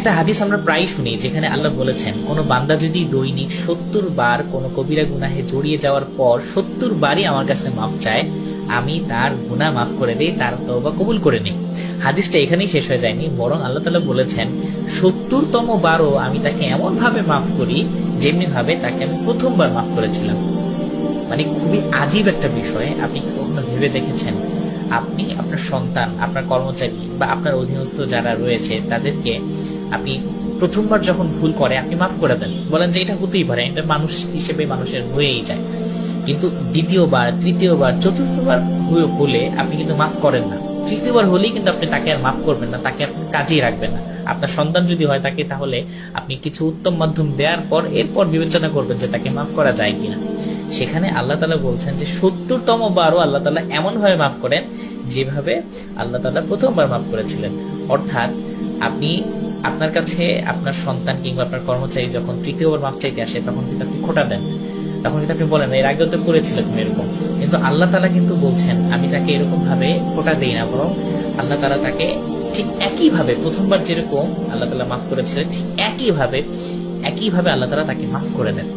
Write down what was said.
একটা হাদিস আমরা প্রায় শুনি যেখানে আল্লাহ বলেছেন, কোন বান্দা যদি দৈনিক 70 বার কোন কবিরা গুনাহে জড়িয়ে যাওয়ার পর 70 বারই আমার কাছে মাফ চায়, আমি তার গুনাহ মাফ করে দেই, তার তওবা কবুল করে নেই। হাদিসটা এখানেই শেষ হয়ে যায়নি, বরং আল্লাহ তাআলা বলেছেন 70তম বারও আমি তাকে এমন ভাবে মাফ করি যেমনি ভাবে তাকে আমি প্রথমবার মাফ করেছিলাম। মানে খুবই আজীব একটা বিষয়। আপনি কখনো ভেবে দেখেছেন আপনি আপনার সন্তান, আপনার কর্মচারী বা আপনার অধীনস্থ যারা রয়েছে তাদেরকে আপনি প্রথমবার যখন ভুল করে আপনি মাফ করে দেন, বলেন যে এটা হতেই পারে, এটা মানুষ হিসেবে মানুষের হয়েই যায়। কিন্তু দ্বিতীয়বার, তৃতীয়বার, চতুর্থবার হলে আপনি কিন্তু মাফ করেন না। তৃতীয়বার হলেই কিন্তু আপনি তাকে আর মাফ করবেন না, তাকে আপনি কাজেই রাখবেন না। আপনার সন্তান যদি হয় তাকে, তাহলে আপনি কিছু উত্তম মাধ্যম দেওয়ার পর এরপর বিবেচনা করবেন যে তাকে মাফ করা যায় কিনা। সেখানে আল্লাহ তাআলা বলছেন যে 70তম বারও আল্লাহ তাআলা এমন ভাবে মাফ করেন যেভাবে আল্লাহ তাআলা প্রথমবার মাফ করেছিলেন। অর্থাৎ আপনি আপনার কাছে আপনার সন্তান কিংবা আপনার কর্মচারী যখন তৃতীয়বার মাফ চাইতে আসে তখন কিন্তু আপনি খোঁটা দেন, তখন কিন্তু আপনি বলেন এর আগেও তো করেছিল তুমি এরকম। কিন্তু আল্লাহ তাআলা কিন্তু বলছেন আমি তাকে এরকম ভাবে খোঁটা দেই না, বরং আল্লাহ তাআলা তাকে ঠিক একইভাবে প্রথমবার যেরকম আল্লাহ তাআলা মাফ করেছিলেন ঠিক একইভাবে আল্লাহ তাআলা তাকে মাফ করে দেন।